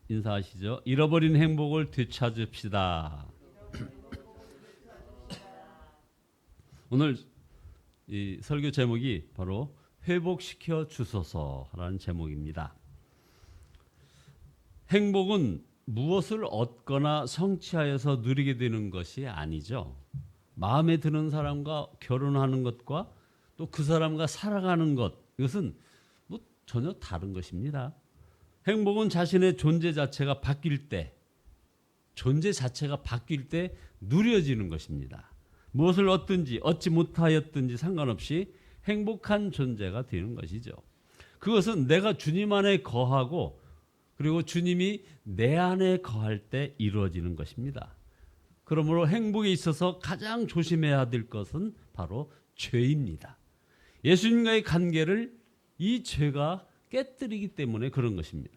인사하시죠. 잃어버린 행복을 되찾읍시다. 오늘 이 설교 제목이 바로 회복시켜 주소서라는 제목입니다. 행복은 무엇을 얻거나 성취하여서 누리게 되는 것이 아니죠. 마음에 드는 사람과 결혼하는 것과 또 그 사람과 살아가는 것, 이것은 뭐 전혀 다른 것입니다. 행복은 자신의 존재 자체가 바뀔 때, 누려지는 것입니다. 무엇을 얻든지 얻지 못하였든지 상관없이 행복한 존재가 되는 것이죠. 그것은 내가 주님 안에 거하고 그리고 주님이 내 안에 거할 때 이루어지는 것입니다. 그러므로 행복에 있어서 가장 조심해야 될 것은 바로 죄입니다. 예수님과의 관계를 이 죄가 깨뜨리기 때문에 그런 것입니다.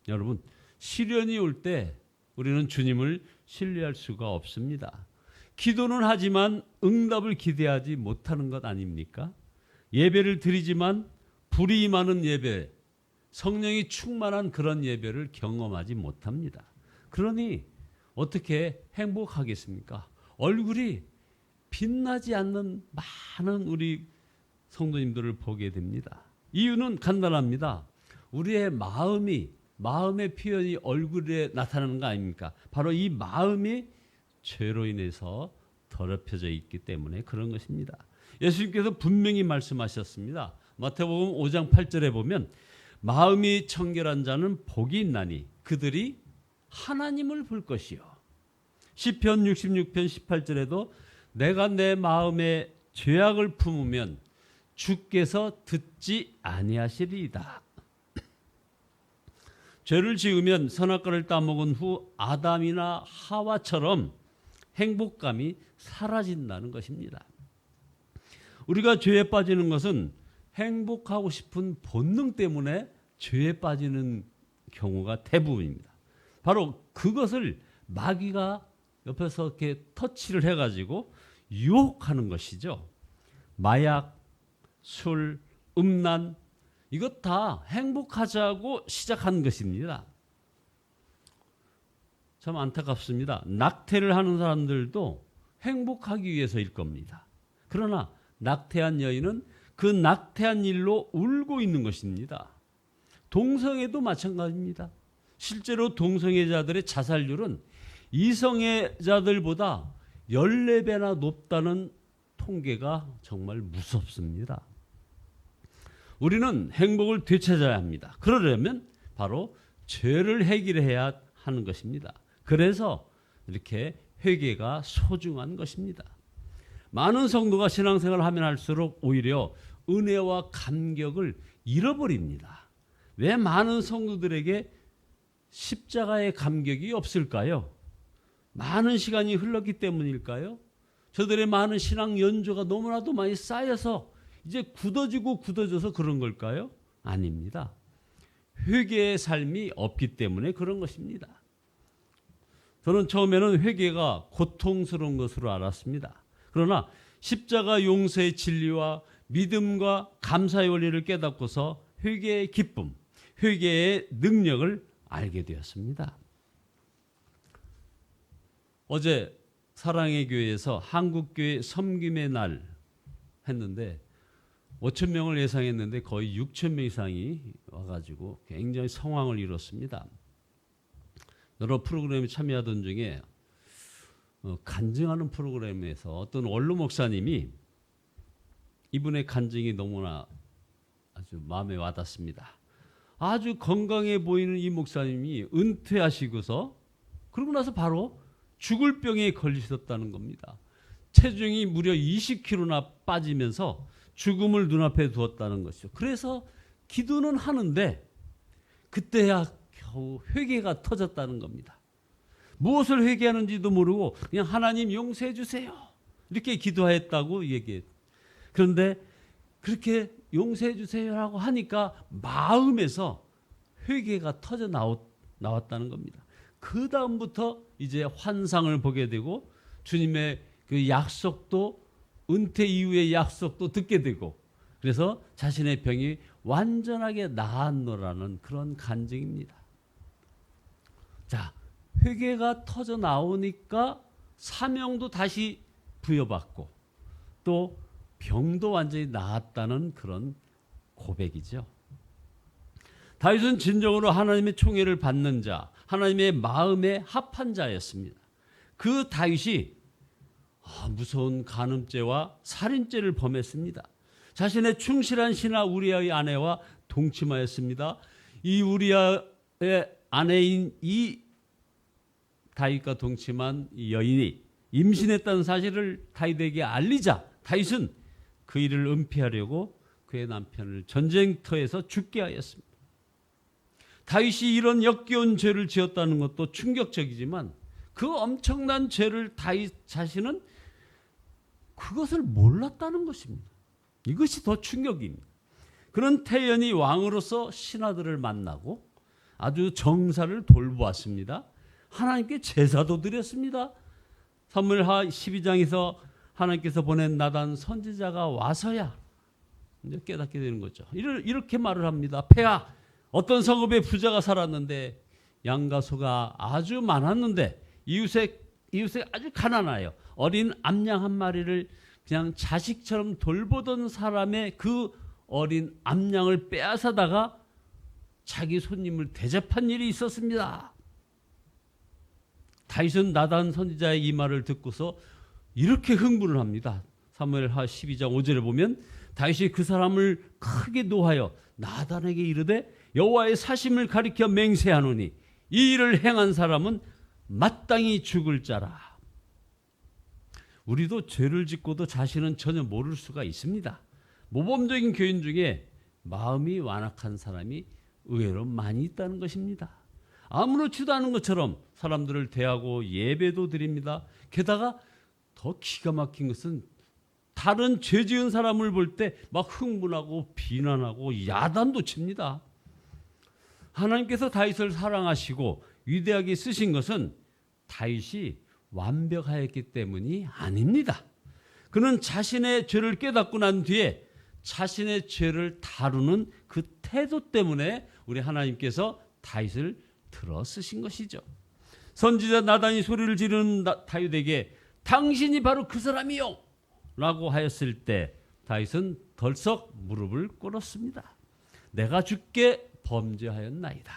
여러분, 시련이 올 때 우리는 주님을 신뢰할 수가 없습니다. 기도는 하지만 응답을 기대하지 못하는 것 아닙니까? 예배를 드리지만 불이 임하는 예배, 성령이 충만한 그런 예배를 경험하지 못합니다. 그러니 어떻게 행복하겠습니까? 얼굴이 빛나지 않는 많은 우리 성도님들을 보게 됩니다. 이유는 간단합니다. 우리의 마음의 표현이 얼굴에 나타나는 거 아닙니까? 바로 이 마음이 죄로 인해서 더럽혀져 있기 때문에 그런 것입니다. 예수님께서 분명히 말씀하셨습니다. 마태복음 5장 8절에 보면 마음이 청결한 자는 복이 있나니 그들이 하나님을 볼 것이요. 시편 66편 18절에도 내가 내 마음에 죄악을 품으면 주께서 듣지 아니하시리이다. 죄를 지으면 선악과를 따먹은 후 아담이나 하와처럼 행복감이 사라진다는 것입니다. 우리가 죄에 빠지는 것은 행복하고 싶은 본능 때문에 죄에 빠지는 경우가 대부분입니다. 바로 그것을 마귀가 옆에서 이렇게 터치를 해가지고 유혹하는 것이죠. 마약, 술, 음란, 이것 다 행복하자고 시작한 것입니다. 참 안타깝습니다. 낙태를 하는 사람들도 행복하기 위해서일 겁니다. 그러나 낙태한 여인은 그 낙태한 일로 울고 있는 것입니다. 동성애도 마찬가지입니다. 실제로 동성애자들의 자살률은 이성애자들보다 14배나 높다는 통계가 정말 무섭습니다. 우리는 행복을 되찾아야 합니다. 그러려면 바로 죄를 해결해야 하는 것입니다. 그래서 이렇게 회개가 소중한 것입니다. 많은 성도가 신앙생활을 하면 할수록 오히려 은혜와 감격을 잃어버립니다. 왜 많은 성도들에게 십자가의 감격이 없을까요? 많은 시간이 흘렀기 때문일까요? 저들의 많은 신앙 연조가 너무나도 많이 쌓여서 이제 굳어져서 그런 걸까요? 아닙니다. 회개의 삶이 없기 때문에 그런 것입니다. 저는 처음에는 회개가 고통스러운 것으로 알았습니다. 그러나 십자가 용서의 진리와 믿음과 감사의 원리를 깨닫고서 회개의 기쁨, 회개의 능력을 알게 되었습니다. 어제 사랑의 교회에서 한국교회 섬김의 날 했는데 5천 명을 예상했는데 거의 6천 명 이상이 와가지고 굉장히 성황을 이뤘습니다. 여러 프로그램에 참여하던 중에 간증하는 프로그램에서 어떤 원로 목사님이 이분의 간증이 너무나 아주 마음에 와닿습니다. 아주 건강해 보이는 이 목사님이 은퇴하시고서 그러고 나서 바로 죽을 병에 걸리셨다는 겁니다. 체중이 무려 20kg나 빠지면서 죽음을 눈앞에 두었다는 것이죠. 그래서 기도는 하는데 그때야 겨우 회개가 터졌다는 겁니다. 무엇을 회개하는지도 모르고 그냥 하나님 용서해 주세요 이렇게 기도했다고 얘기해요. 그런데 그렇게 용서해 주세요라고 하니까 마음에서 회개가 터져 나왔다는 겁니다. 그 다음부터 이제 환상을 보게 되고 주님의 그 약속도 은퇴 이후의 약속도 듣게 되고 그래서 자신의 병이 완전하게 나았노라는 그런 간증입니다. 자, 회개가 터져 나오니까 사명도 다시 부여받고 또 병도 완전히 나았다는 그런 고백이죠. 다윗은 진정으로 하나님의 총애를 받는 자, 하나님의 마음에 합한 자였습니다. 그 다윗이 무서운 간음죄와 살인죄를 범했습니다. 자신의 충실한 신하 우리아의 아내와 동침하였습니다. 이 우리아의 아내인 이 다윗과 동침한 이 여인이 임신했다는 사실을 다윗에게 알리자 다윗은 그 일을 은폐하려고 그의 남편을 전쟁터에서 죽게 하였습니다. 다윗이 이런 역겨운 죄를 지었다는 것도 충격적이지만 그 엄청난 죄를 다윗 자신은 그것을 몰랐다는 것입니다. 이것이 더 충격입니다. 그는 태연히 왕으로서 신하들을 만나고 아주 정사를 돌보았습니다. 하나님께 제사도 드렸습니다. 사무엘하 12장에서 하나님께서 보낸 나단 선지자가 와서야 이제 깨닫게 되는 거죠. 이렇게 말을 합니다. 폐하, 어떤 성읍에 부자가 살았는데 양과 소가 아주 많았는데 이웃에 아주 가난하여 어린 암양 한 마리를 그냥 자식처럼 돌보던 사람의 그 어린 암양을 빼앗아다가 자기 손님을 대접한 일이 있었습니다. 다윗은 나단 선지자의 이 말을 듣고서 이렇게 흥분을 합니다. 사무엘하 12장 5절에 보면 다윗이 그 사람을 크게 노하여 나단에게 이르되 여호와의 사심을 가리켜 맹세하노니 이 일을 행한 사람은 마땅히 죽을 자라. 우리도 죄를 짓고도 자신은 전혀 모를 수가 있습니다. 모범적인 교인 중에 마음이 완악한 사람이 의외로 많이 있다는 것입니다. 아무렇지도 않은 것처럼 사람들을 대하고 예배도 드립니다. 게다가 더 기가 막힌 것은 다른 죄 지은 사람을 볼 때 막 흥분하고 비난하고 야단도 칩니다. 하나님께서 다윗을 사랑하시고 위대하게 쓰신 것은 다윗이 완벽하였기 때문이 아닙니다. 그는 자신의 죄를 깨닫고 난 뒤에 자신의 죄를 다루는 그 태도 때문에 우리 하나님께서 다윗을 들어 쓰신 것이죠. 선지자 나단이 소리를 지르는 다윗에게 당신이 바로 그 사람이요 라고 하였을 때 다윗은 덜썩 무릎을 꿇었습니다. 내가 주께 범죄하였나이다.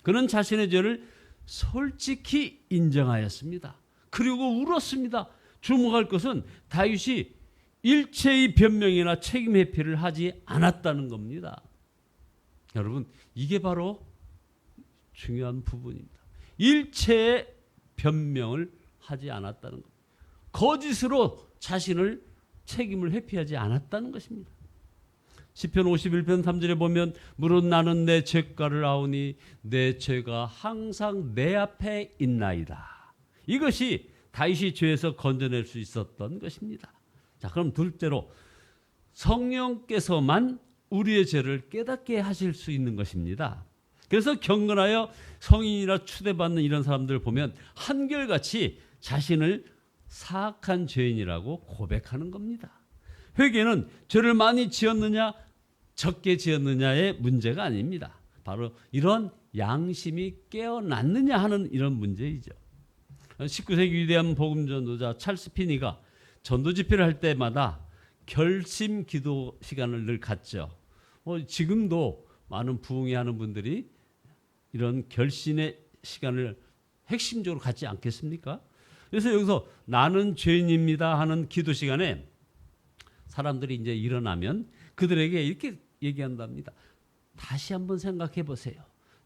그는 자신의 죄를 솔직히 인정하였습니다. 그리고 울었습니다. 주목할 것은 다윗이 일체의 변명이나 책임 회피를 하지 않았다는 겁니다. 여러분, 이게 바로 중요한 부분입니다. 일체의 변명을 하지 않았다는 것. 거짓으로 자신을 책임을 회피하지 않았다는 것입니다. 시편 51편 3절에 보면 무릇 나는 내 죄가를 아오니 내 죄가 항상 내 앞에 있나이다. 이것이 다윗이 죄에서 건져낼 수 있었던 것입니다. 자, 그럼 둘째로 성령께서만 우리의 죄를 깨닫게 하실 수 있는 것입니다. 그래서 경건하여 성인이라 추대받는 이런 사람들을 보면 한결같이 자신을 사악한 죄인이라고 고백하는 겁니다. 회개는 죄를 많이 지었느냐 적게 지었느냐의 문제가 아닙니다. 바로 이런 양심이 깨어났느냐 하는 이런 문제이죠. 19세기 위대한 복음 전도자 찰스 피니가 전도 집회를 할 때마다 결심 기도 시간을 늘 갖죠. 지금도 많은 부흥회하는 분들이 이런 결심의 시간을 핵심적으로 갖지 않겠습니까? 그래서 여기서 나는 죄인입니다 하는 기도 시간에 사람들이 이제 일어나면 그들에게 이렇게 얘기한답니다. 다시 한번 생각해 보세요.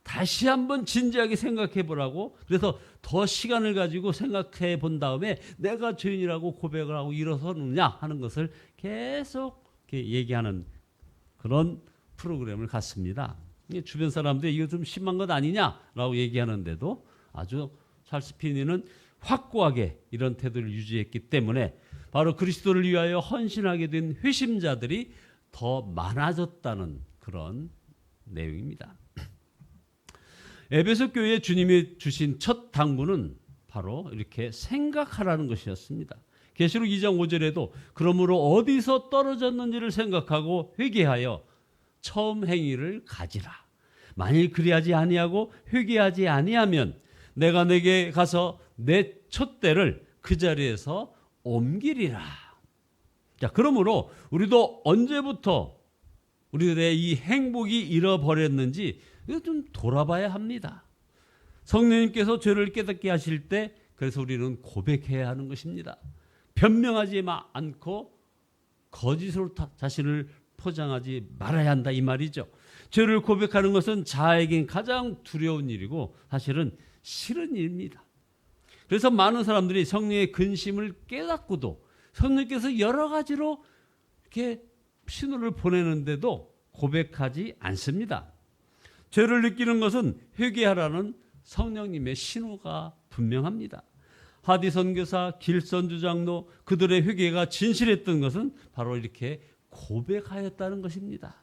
다시 한번 진지하게 생각해 보라고. 그래서 더 시간을 가지고 생각해 본 다음에 내가 죄인이라고 고백을 하고 일어서느냐 하는 것을 계속 얘기하는 그런 프로그램을 갖습니다. 주변 사람들이 이거 좀 심한 것 아니냐라고 얘기하는데도 아주 찰스 피니는 확고하게 이런 태도를 유지했기 때문에 바로 그리스도를 위하여 헌신하게 된 회심자들이 더 많아졌다는 그런 내용입니다. 에베소 교회에 주님이 주신 첫 당부는 바로 이렇게 생각하라는 것이었습니다. 계시록 2장 5절에도 그러므로 어디서 떨어졌는지를 생각하고 회개하여 처음 행위를 가지라. 만일 그리하지 아니하고 회개하지 아니하면 내가 내게 가서 내 촛대를 그 자리에서 옮기리라. 자, 그러므로 우리도 언제부터 우리들의 이 행복이 잃어버렸는지 이거 좀 돌아봐야 합니다. 성령님께서 죄를 깨닫게 하실 때 그래서 우리는 고백해야 하는 것입니다. 변명하지 않고 거짓으로 자신을 포장하지 말아야 한다 이 말이죠. 죄를 고백하는 것은 자아에겐 가장 두려운 일이고 사실은 싫은 일입니다. 그래서 많은 사람들이 성령의 근심을 깨닫고도 성령께서 여러 가지로 이렇게 신호를 보내는데도 고백하지 않습니다. 죄를 느끼는 것은 회개하라는 성령님의 신호가 분명합니다. 하디 선교사, 길선주 장로 그들의 회개가 진실했던 것은 바로 이렇게 고백하였다는 것입니다.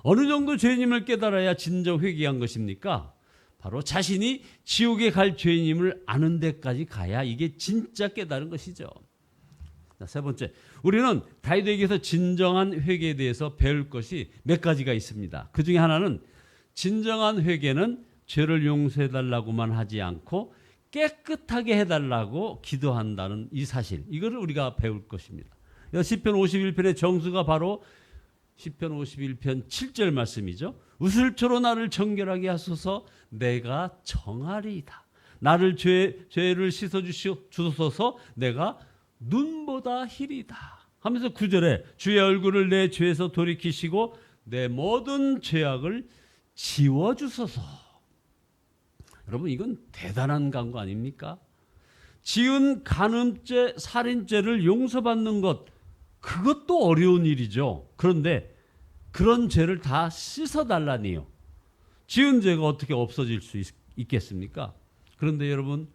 어느 정도 죄인임을 깨달아야 진정 회개한 것입니까? 바로 자신이 지옥에 갈 죄인임을 아는 데까지 가야 이게 진짜 깨달은 것이죠. 자, 세 번째, 우리는 다윗에게서 진정한 회개에 대해서 배울 것이 몇 가지가 있습니다. 그 중에 하나는 진정한 회개는 죄를 용서해달라고만 하지 않고 깨끗하게 해달라고 기도한다는 이 사실, 이거를 우리가 배울 것입니다. 시편 51편의 정수가 바로 시편 51편 7절 말씀이죠. 우슬초로 나를 정결하게 하소서 내가 정하리이다. 나를 죄를 씻어주소서 내가 눈보다 희리다 하면서 9절에 주의 얼굴을 내 죄에서 돌이키시고 내 모든 죄악을 지워주소서. 여러분 이건 대단한 간구 아닙니까? 지은 간음죄, 살인죄를 용서받는 것 그것도 어려운 일이죠. 그런데 그런 죄를 다 씻어달라니요. 지은 죄가 어떻게 없어질 수 있겠습니까? 그런데 여러분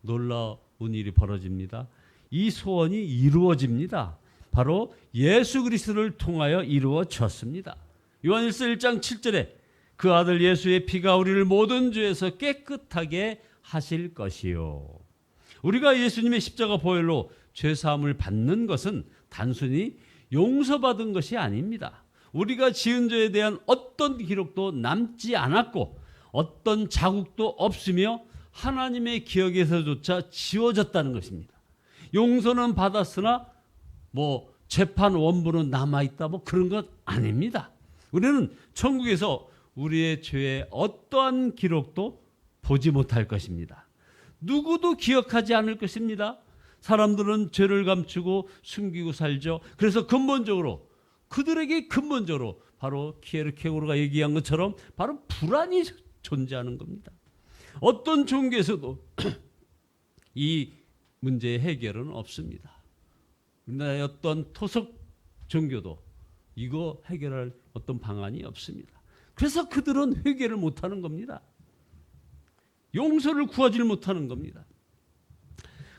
놀라운 일이 벌어집니다. 이 소원이 이루어집니다. 바로 예수 그리스도를 통하여 이루어졌습니다. 요한일서 1장 7절에 그 아들 예수의 피가 우리를 모든 죄에서 깨끗하게 하실 것이요. 우리가 예수님의 십자가 보혈로 죄사함을 받는 것은 단순히 용서받은 것이 아닙니다. 우리가 지은 죄에 대한 어떤 기록도 남지 않았고 어떤 자국도 없으며 하나님의 기억에서조차 지워졌다는 것입니다. 용서는 받았으나 재판 원본은 남아있다 그런 것 아닙니다. 우리는 천국에서 우리의 죄의 어떠한 기록도 보지 못할 것입니다. 누구도 기억하지 않을 것입니다. 사람들은 죄를 감추고 숨기고 살죠. 그래서 그들에게 근본적으로 바로 키에르케고르가 얘기한 것처럼 바로 불안이 존재하는 겁니다. 어떤 종교에서도 이 문제의 해결은 없습니다. 우리나라의 어떤 토속 종교도 이거 해결할 어떤 방안이 없습니다. 그래서 그들은 회개를 못하는 겁니다. 용서를 구하지 못하는 겁니다.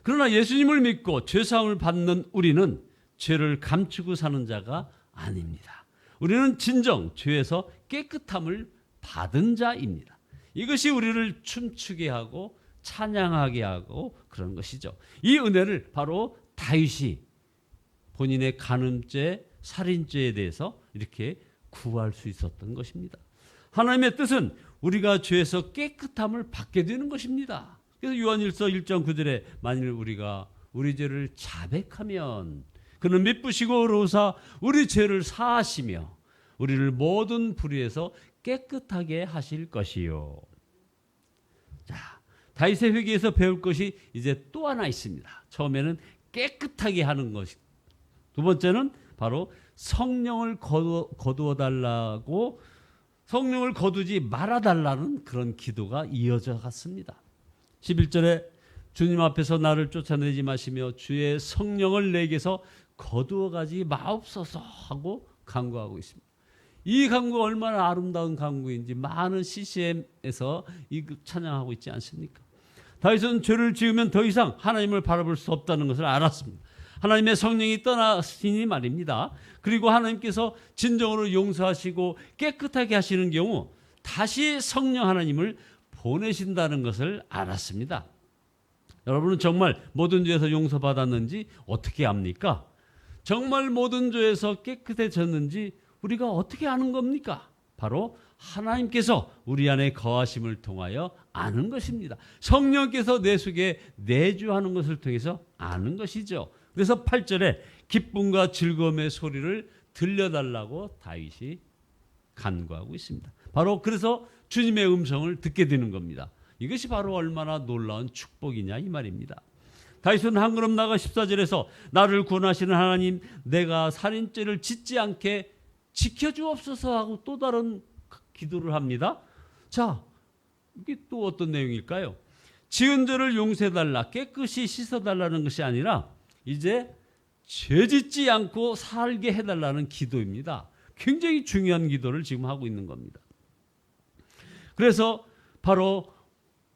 그러나 예수님을 믿고 죄사함을 받는 우리는 죄를 감추고 사는 자가 아닙니다. 우리는 진정 죄에서 깨끗함을 받은 자입니다. 이것이 우리를 춤추게 하고 찬양하게 하고 그런 것이죠. 이 은혜를 바로 다윗이 본인의 간음죄, 살인죄에 대해서 이렇게 구할 수 있었던 것입니다. 하나님의 뜻은 우리가 죄에서 깨끗함을 받게 되는 것입니다. 그래서 요한일서 1장 9절에 만일 우리가 우리 죄를 자백하면 그는 미쁘시고 의로우사 우리 죄를 사하시며 우리를 모든 불의에서 깨끗하게 하실 것이요. 자, 다윗의 회개에서 배울 것이 이제 또 하나 있습니다. 처음에는 깨끗하게 하는 것이, 두 번째는 바로 성령을 거두어 달라고 성령을 거두지 말아달라는 그런 기도가 이어져 갔습니다. 11절에 주님 앞에서 나를 쫓아내지 마시며 주의 성령을 내게서 거두어가지 마옵소서 하고 간구하고 있습니다. 이 간구가 얼마나 아름다운 간구인지 많은 CCM에서 이 찬양하고 있지 않습니까? 다윗은 죄를 지으면 더 이상 하나님을 바라볼 수 없다는 것을 알았습니다. 하나님의 성령이 떠나시니 말입니다. 그리고 하나님께서 진정으로 용서하시고 깨끗하게 하시는 경우 다시 성령 하나님을 보내신다는 것을 알았습니다. 여러분은 정말 모든 죄에서 용서받았는지 어떻게 압니까? 정말 모든 죄에서 깨끗해졌는지 우리가 어떻게 아는 겁니까? 바로 하나님께서 우리 안에 거하심을 통하여 아는 것입니다. 성령께서 내 속에 내주하는 것을 통해서 아는 것이죠. 그래서 8절에 기쁨과 즐거움의 소리를 들려달라고 다윗이 간구하고 있습니다. 바로 그래서 주님의 음성을 듣게 되는 겁니다. 이것이 바로 얼마나 놀라운 축복이냐 이 말입니다. 다윗은 한 걸음 나가 14절에서 나를 구원하시는 하나님, 내가 살인죄를 짓지 않게 지켜주옵소서 하고 또 다른 기도를 합니다. 자, 이게 또 어떤 내용일까요? 지은 죄를 용서해달라, 깨끗이 씻어달라는 것이 아니라 이제 죄 짓지 않고 살게 해달라는 기도입니다. 굉장히 중요한 기도를 지금 하고 있는 겁니다. 그래서 바로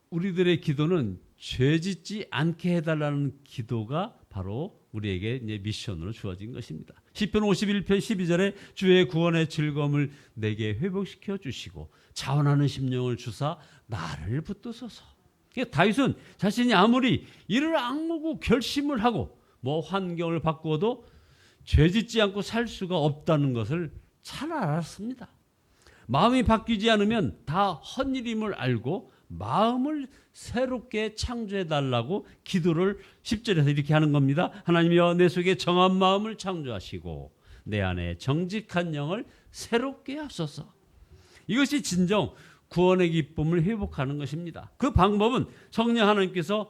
우리들의 기도는 죄 짓지 않게 해달라는 기도가 바로 우리에게 이제 미션으로 주어진 것입니다. 시편 51편 12절에 주의 구원의 즐거움을 내게 회복시켜 주시고 자원하는 심령을 주사 나를 붙드소서. 다윗은 자신이 아무리 이를 악물고 결심을 하고 환경을 바꾸어도 죄 짓지 않고 살 수가 없다는 것을 잘 알았습니다. 마음이 바뀌지 않으면 다 헛일임을 알고 마음을 새롭게 창조해 달라고 기도를 10절에서 이렇게 하는 겁니다. 하나님이여 내 속에 정한 마음을 창조하시고 내 안에 정직한 영을 새롭게 하소서. 이것이 진정 구원의 기쁨을 회복하는 것입니다. 그 방법은 성령 하나님께서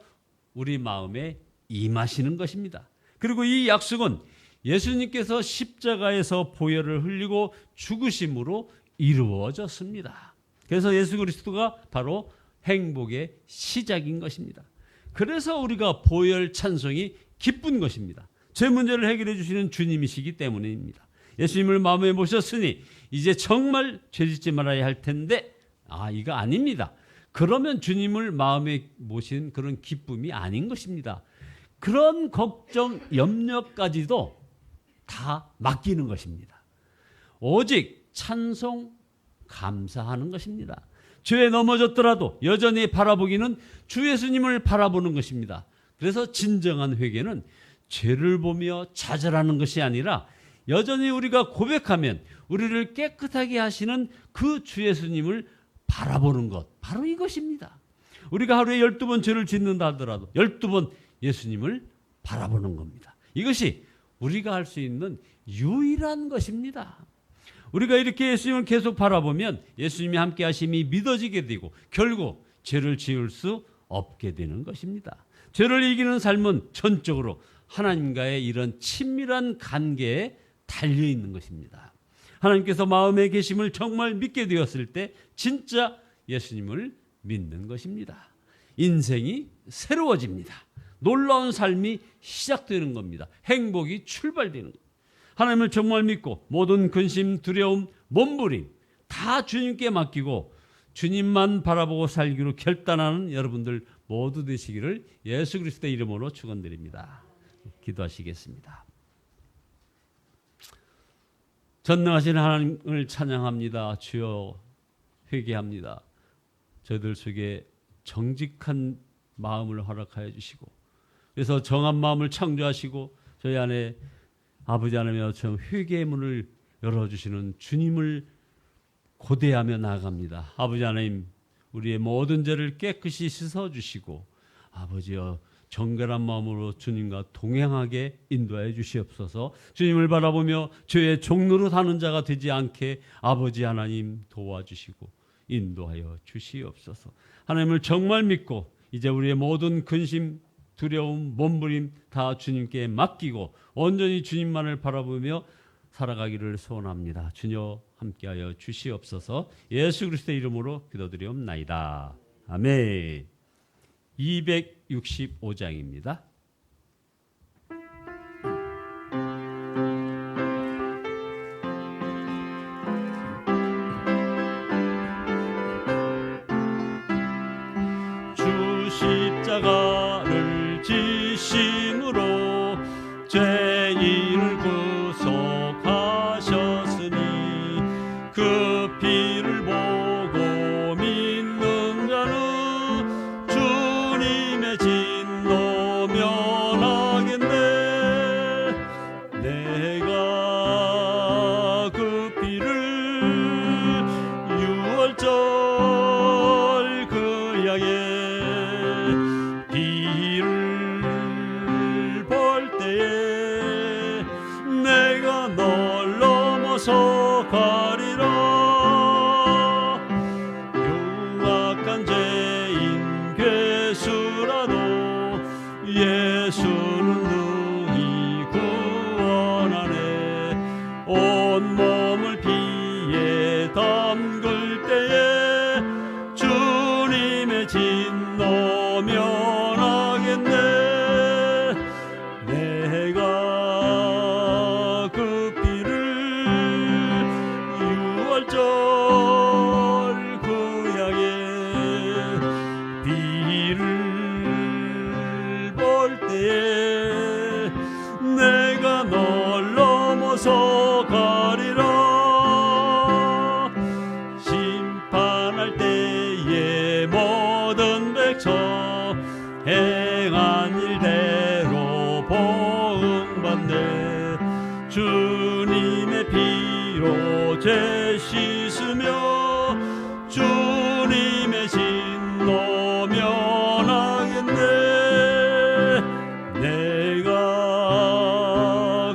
우리 마음에 임하시는 것입니다. 그리고 이 약속은 예수님께서 십자가에서 보혈을 흘리고 죽으심으로 이루어졌습니다. 그래서 예수 그리스도가 바로 행복의 시작인 것입니다. 그래서 우리가 보혈 찬송이 기쁜 것입니다. 제 문제를 해결해 주시는 주님이시기 때문입니다. 예수님을 마음에 모셨으니 이제 정말 죄짓지 말아야 할 텐데 이거 아닙니다. 그러면 주님을 마음에 모신 그런 기쁨이 아닌 것입니다. 그런 걱정, 염려까지도 다 맡기는 것입니다. 오직 찬송, 감사하는 것입니다. 죄에 넘어졌더라도 여전히 바라보기는 주 예수님을 바라보는 것입니다. 그래서 진정한 회개는 죄를 보며 좌절하는 것이 아니라 여전히 우리가 고백하면 우리를 깨끗하게 하시는 그 주 예수님을 바라보는 것, 바로 이것입니다. 우리가 하루에 12번 죄를 짓는다 하더라도 12번 예수님을 바라보는 겁니다. 이것이 우리가 할 수 있는 유일한 것입니다. 우리가 이렇게 예수님을 계속 바라보면 예수님이 함께 하심이 믿어지게 되고 결국 죄를 지을 수 없게 되는 것입니다. 죄를 이기는 삶은 전적으로 하나님과의 이런 친밀한 관계에 달려있는 것입니다. 하나님께서 마음에 계심을 정말 믿게 되었을 때 진짜 예수님을 믿는 것입니다. 인생이 새로워집니다. 놀라운 삶이 시작되는 겁니다. 행복이 출발되는 겁니다. 하나님을 정말 믿고 모든 근심, 두려움, 몸부림 다 주님께 맡기고 주님만 바라보고 살기로 결단하는 여러분들 모두 되시기를 예수 그리스도의 이름으로 축원드립니다. 기도하시겠습니다. 전능하신 하나님을 찬양합니다. 주여 회개합니다. 저희들 속에 정직한 마음을 허락하여 주시고 그래서 정한 마음을 창조하시고 저희 안에 아버지 하나님의 회개의 문을 열어주시는 주님을 고대하며 나아갑니다. 아버지 하나님 우리의 모든 죄를 깨끗이 씻어주시고 아버지여 정결한 마음으로 주님과 동행하게 인도하여 주시옵소서. 주님을 바라보며 죄의 종로로 사는 자가 되지 않게 아버지 하나님 도와주시고 인도하여 주시옵소서. 하나님을 정말 믿고 이제 우리의 모든 근심, 두려움, 몸부림 다 주님께 맡기고 온전히 주님만을 바라보며 살아가기를 소원합니다. 주여 함께하여 주시옵소서. 예수 그리스도의 이름으로 기도드리옵나이다. 아멘. 265장입니다. 주 십자가를 지심으로 죄인을 구속하셨으니 그 피를 보고 믿는 자는 주님의 진노 진노면하겠네. 내가 그 피를 유월절 그 양의 비를 볼 때에 내가 널 넘어서 가리라. 심판할 때에 모든 백성 행한 일대로 보응받네. 주님의 피로 죄 씻으며 주님의 진노 면하겠네. 내가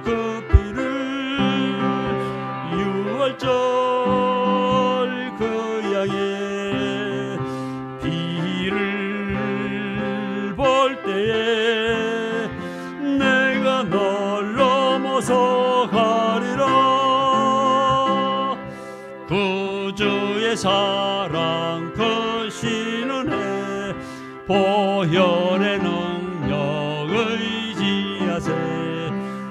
그 피를 유월절 그 양의 비를 볼 때에 내가 널 넘어서 가리라. 구주의 사랑 크신 은혜 보혈의 능력 의지하세.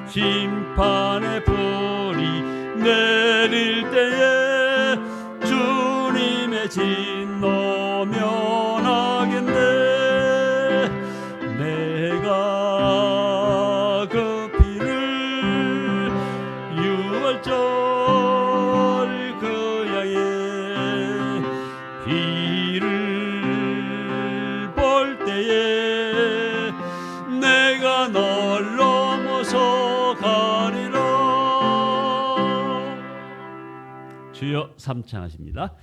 심판의 불이 내릴 때에 주님의 진노 면하겠네. 내가 그 피를 유월절 그 양의 비를 볼 때에 내가 널 넘어서 가리라. 주여 삼창하십니다.